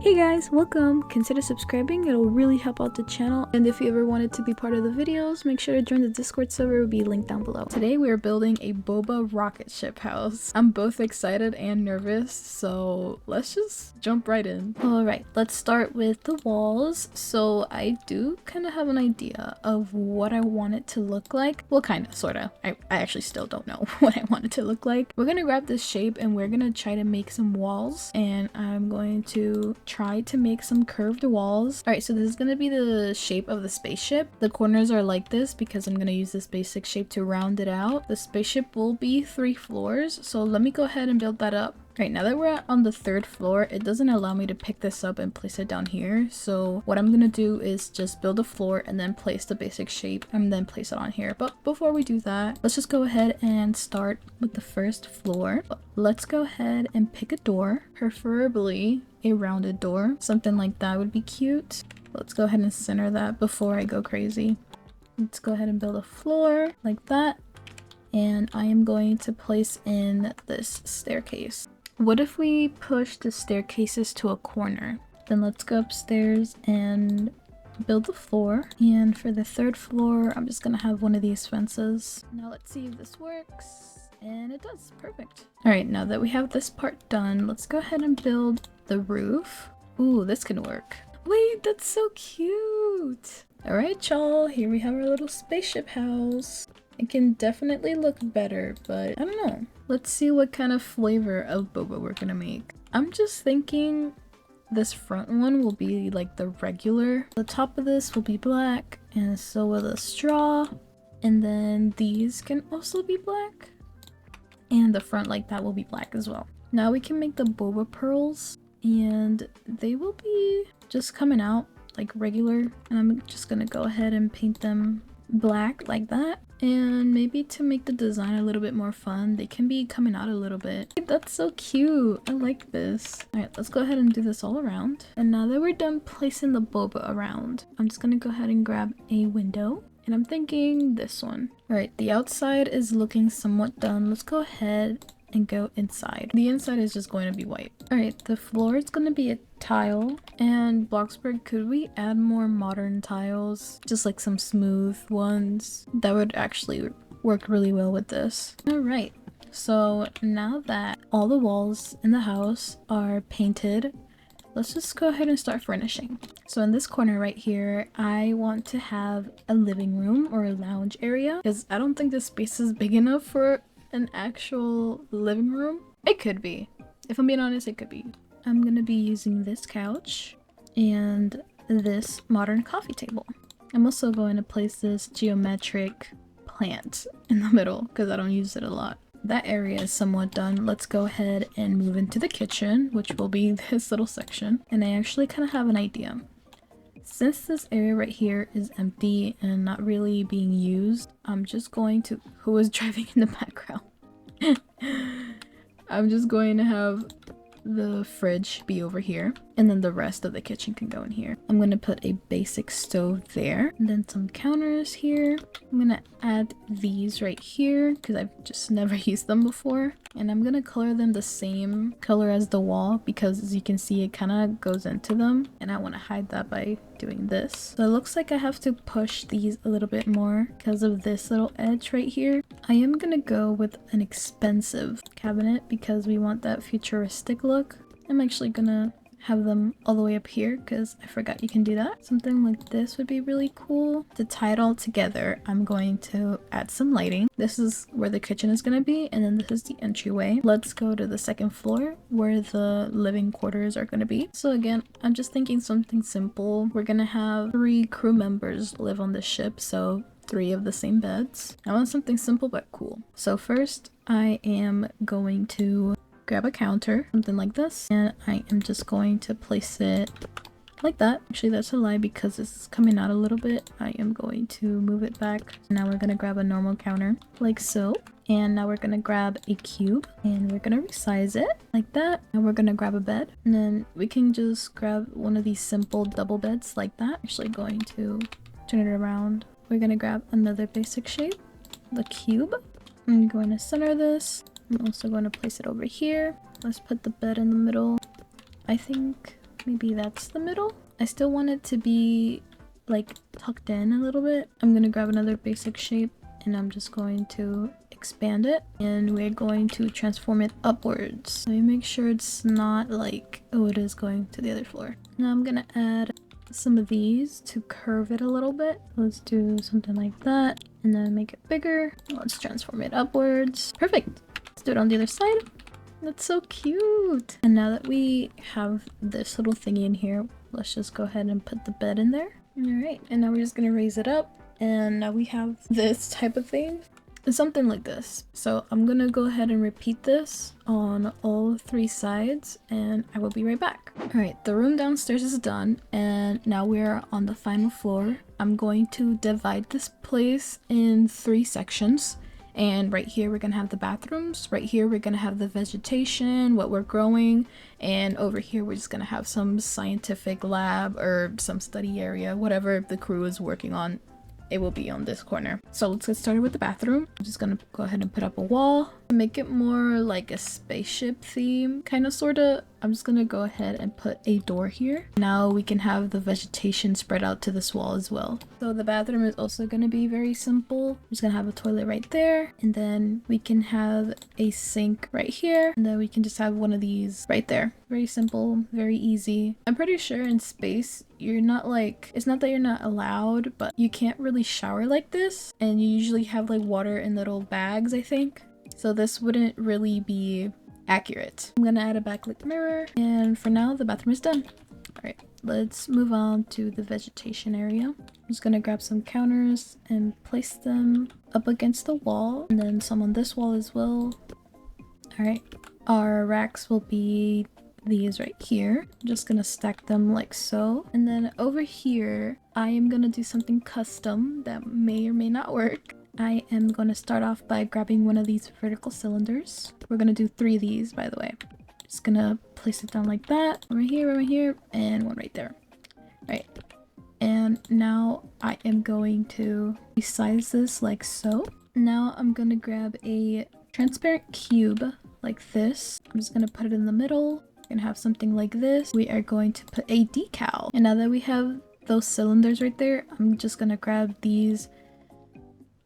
Hey guys, welcome! Consider subscribing, it'll really help out the channel. And if you ever wanted to be part of the videos, make sure to join the Discord server, it will be linked down below. Today we are building a Boba rocket ship house. I'm both excited and nervous, so let's just jump right in. Alright, let's start with the walls. So I do kind of have an idea of what I want it to look like. Well, kind of, sort of. I actually still don't know what I want it to look like. We're gonna grab this shape and we're gonna try to make some walls, and I'm going to try to make some curved walls. All right, so this is going to be the shape of the spaceship. The corners are like this because I'm going to use this basic shape to round it out. The spaceship will be 3 floors, so let me go ahead and build that up. All right, now that we're on the 3rd floor, it doesn't allow me to pick this up and place it down here. So what I'm going to do is just build a floor and then place the basic shape and then place it on here. But before we do that, let's just go ahead and start with the 1st floor. Let's go ahead and pick a door, preferably a rounded door. Something like that would be cute. Let's go ahead and center that before I go crazy. Let's go ahead and build a floor like that. And I am going to place in this staircase. What if we push the staircases to a corner? Then let's go upstairs and build the floor. And for the 3rd floor, I'm just gonna have one of these fences. Now let's see if this works. And it does. Perfect. All right, now that we have this part done, let's go ahead and build the roof. Ooh, this can work. Wait, that's so cute. All right, y'all, here we have our little spaceship house. It can definitely look better, but I don't know. Let's see what kind of flavor of boba we're gonna make. I'm just thinking this front one will be like the regular. The top of this will be black, and so will the straw. And then these can also be black. And the front like that will be black as well. Now we can make the boba pearls, and they will be just coming out like regular. And I'm just gonna go ahead and paint them black like that. And maybe to make the design a little bit more fun, they can be coming out a little bit. That's so cute. I like this. All right, let's go ahead and do this all around. And now that we're done placing the boba around, I'm just gonna go ahead and grab a window. And I'm thinking this one. All right, the outside is looking somewhat done. Let's go ahead and go inside. The inside is just going to be white. All right, the floor is going to be a tile. And Bloxburg, could we add more modern tiles? Just like some smooth ones. That would actually work really well with this. All right, so now that all the walls in the house are painted, let's just go ahead and start furnishing. So in this corner right here, I want to have a living room or a lounge area because I don't think this space is big enough for an actual living room. It could be. If I'm being honest, it could be. I'm gonna be using this couch and this modern coffee table. I'm also going to place this geometric plant in the middle because I don't use it a lot. That area is somewhat done. Let's go ahead and move into the kitchen, which will be this little section. And I actually kind of have an idea. Since this area right here is empty and not really being used, I'm just going to— who is driving in the background? I'm just going to have the fridge be over here, and then the rest of the kitchen can go in here. I'm going to put a basic stove there, and then some counters here. I'm going to add these right here because I've just never used them before, and I'm going to color them the same color as the wall because, as you can see, it kind of goes into them, and I want to hide that by doing this. So it looks like I have to push these a little bit more because of this little edge right here. I am going to go with an expensive cabinet because we want that futuristic look. I'm actually gonna have them all the way up here because I forgot you can do that. Something like this would be really cool. To tie it all together, I'm going to add some lighting. This is where the kitchen is gonna be, and then this is the entryway. Let's go to the 2nd floor where the living quarters are gonna be. So again, I'm just thinking something simple. We're gonna have 3 crew members live on the ship, so 3 of the same beds. I want something simple but cool. So first, I am going to grab a counter, something like this, and I am just going to place it like that. Actually, that's a lie because it's coming out a little bit. I am going to move it back. Now we're gonna grab a normal counter like so, and now we're gonna grab a cube and we're gonna resize it like that. And we're gonna grab a bed, and then we can just grab one of these simple double beds like that. Actually going to turn it around. We're gonna grab another basic shape, the cube. I'm going to center this. I'm also going to place it over here. Let's put the bed in the middle. I think maybe that's the middle. I still want it to be like tucked in a little bit. I'm gonna grab another basic shape and I'm just going to expand it, and we're going to transform it upwards. Let me make sure it's not like, oh, it is going to the other floor. Now I'm gonna add some of these to curve it a little bit. Let's do something like that and then make it bigger. Let's transform it upwards. Perfect. Let's do it on the other side. That's so cute. And now that we have this little thingy in here, let's just go ahead and put the bed in there. All right, and now we're just gonna raise it up, and now we have this type of thing. It's something like this. So I'm gonna go ahead and repeat this on all 3 sides, and I will be right back. All right, the room downstairs is done, and now we're on the final floor. I'm going to divide this place in 3 sections. And right here, we're gonna have the bathrooms. Right here, we're gonna have the vegetation, what we're growing. And over here, we're just gonna have some scientific lab or some study area, whatever the crew is working on. It will be on this corner. So let's get started with the bathroom. I'm just gonna go ahead and put up a wall. Make it more like a spaceship theme, kind of, sort of. I'm just gonna go ahead and put a door here. Now we can have the vegetation spread out to this wall as well. So the bathroom is also gonna be very simple. I'm just gonna have a toilet right there, and then we can have a sink right here, and then we can just have one of these right there. Very simple, very easy. I'm pretty sure in space, you're not like, it's not that you're not allowed, but you can't really shower like this, and you usually have like water in little bags, I think. So this wouldn't really be accurate. I'm gonna add a backlit mirror, and for now the bathroom is done. All right, let's move on to the vegetation area. I'm just gonna grab some counters and place them up against the wall, and then some on this wall as well. All right, our racks will be these right here. I'm just gonna stack them like so, and then over here I am gonna do something custom that may or may not work. I am going to start off by grabbing one of these vertical cylinders. We're going to do 3 of these, by the way. Just going to place it down like that. One right here, and one right there. All right. And now I am going to resize this like so. Now I'm going to grab a transparent cube like this. I'm just going to put it in the middle. We're going to have something like this. We are going to put a decal. And now that we have those cylinders right there, I'm just going to grab these.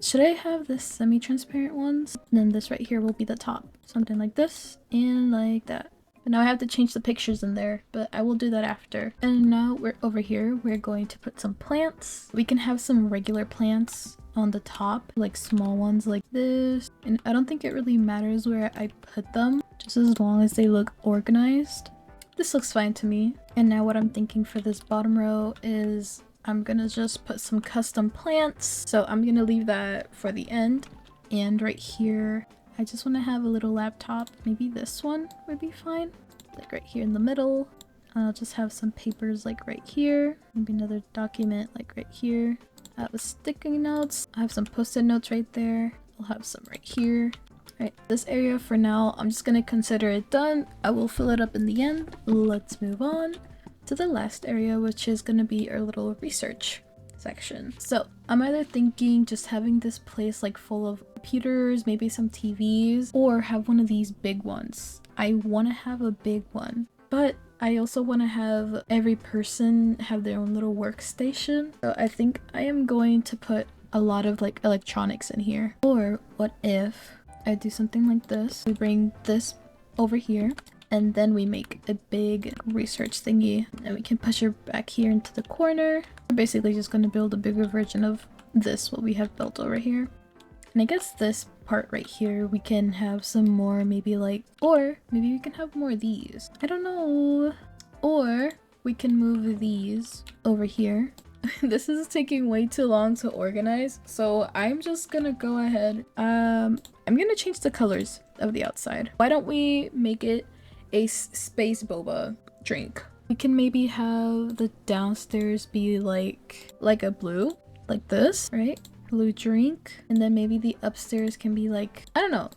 Should I have the semi-transparent ones? And then this right here will be the top. Something like this and like that. But now I have to change the pictures in there, but I will do that after. And now we're over here. We're going to put some plants. We can have some regular plants on the top, like small ones like this. And I don't think it really matters where I put them, just as long as they look organized. This looks fine to me. And now what I'm thinking for this bottom row is I'm gonna just put some custom plants. So I'm gonna leave that for the end. And right here, I just want to have a little laptop. Maybe this one would be fine. Like right here in the middle. I'll just have some papers like right here. Maybe another document like right here. I have a sticky notes. I have some post-it notes right there. I'll have some right here. Right, this area for now, I'm just gonna consider it done. I will fill it up in the end. Let's move on to the last area, which is going to be our little research section. So I'm either thinking just having this place like full of computers, maybe some TVs, or have one of these big ones. I want to have a big one, but I also want to have every person have their own little workstation. So I think I am going to put a lot of like electronics in here. Or what if I do something like this? We bring this over here, and then we make a big research thingy, and we can push it back here into the corner. We're basically just going to build a bigger version of this, what we have built over here. And I guess this part right here, we can have some more, maybe like, or maybe we can have more of these. I don't know. Or we can move these over here. This is taking way too long to organize, so I'm just gonna go ahead. I'm gonna change the colors of the outside. Why don't we make it a space boba drink? We can maybe have the downstairs be like a blue, like this, right? Blue drink. And then maybe the upstairs can be like, I don't know.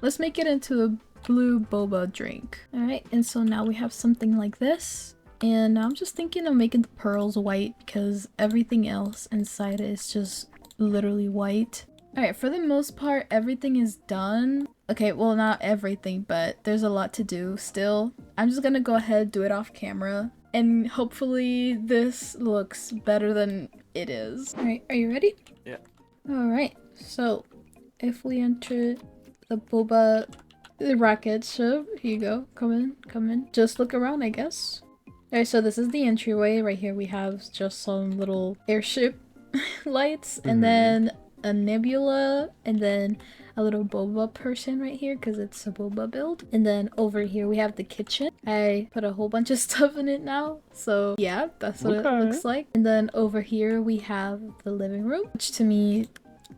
Let's make it into a blue boba drink. All right, and so now we have something like this. And now I'm just thinking of making the pearls white because everything else inside is just literally white. All right, for the most part, everything is done. Okay, well, not everything, but there's a lot to do still. I'm just gonna go ahead, do it off camera. and hopefully this looks better than it is. Alright, are you ready? Yeah. Alright, so if we enter the Boba rocket ship, here you go. Come in. Just look around, I guess. Alright, so this is the entryway. Right here we have just some little airship lights, and then a nebula, and then a little boba person right here because it's a boba build. And then over here we have the kitchen. I put a whole bunch of stuff in it now, so yeah, that's what it looks like. And then over here we have the living room, which to me,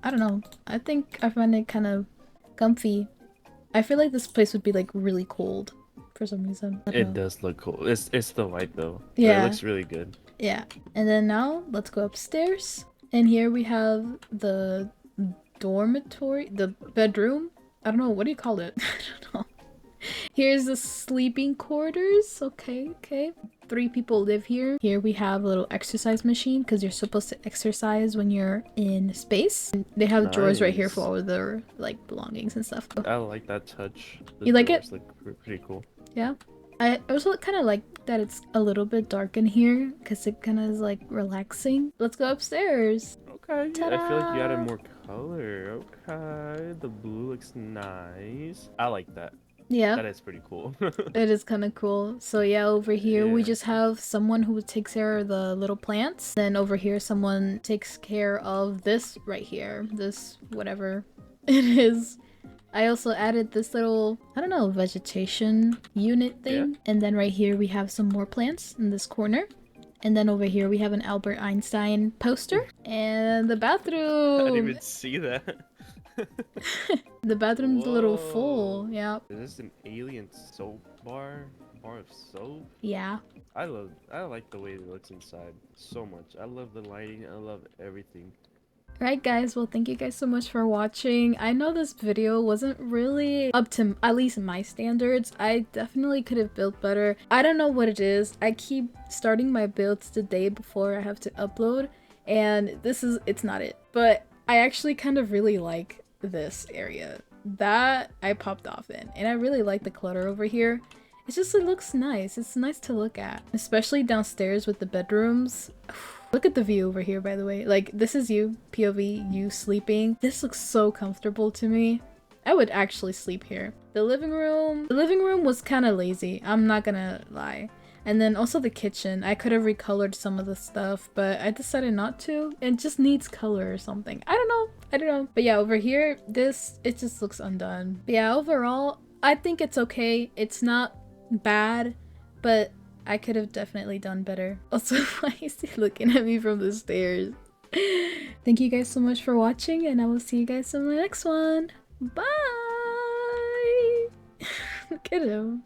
I don't know, I think I find it kind of comfy. I feel like this place would be like really cold for some reason. It does look cool. It's the white though. Yeah, it looks really good. Yeah. And then now let's go upstairs. And here we have the dormitory, the bedroom. I don't know, what do you call it? I don't know. Here's the sleeping quarters. Okay. 3 people live here. Here we have a little exercise machine because you're supposed to exercise when you're in space. And they have drawers right here for all of their like belongings and stuff. I like that touch. You like it? Look pretty cool. Yeah. I also kind of like that it's a little bit dark in here because it kind of is like relaxing. Let's go upstairs. Okay, I feel like you added more color. Okay, the blue looks nice. I like that. Yeah. That is pretty cool. It is kind of cool. So yeah, over here we just have someone who takes care of the little plants. Then over here someone takes care of this right here. This whatever it is. I also added this little, I don't know, vegetation unit thing. Yeah. And then right here we have some more plants in this corner. And then over here we have an Albert Einstein poster. And the bathroom! I didn't even see that. The bathroom's a little full, yeah. Is this an alien soap bar? Bar of soap? Yeah. I like the way it looks inside so much. I love the lighting, I love everything. Alright guys, well thank you guys so much for watching. I know this video wasn't really up to at least my standards. I definitely could have built better. I don't know what it is. I keep starting my builds the day before I have to upload, and it's not it. But I actually kind of really like this area that I popped off in, and I really like the clutter over here. It looks nice. It's nice to look at, especially downstairs with the bedrooms. Look at the view over here, by the way. Like, this is you, POV, you sleeping. This looks so comfortable to me. I would actually sleep here. The living room was kind of lazy, I'm not gonna lie. And then also the kitchen. I could have recolored some of the stuff, but I decided not to. It just needs color or something. I don't know. But yeah, over here, it just looks undone. But yeah, overall, I think it's okay. It's not bad, but I could have definitely done better. Also, why is he looking at me from the stairs? Thank you guys so much for watching, and I will see you guys in the next one. Bye! Look at him.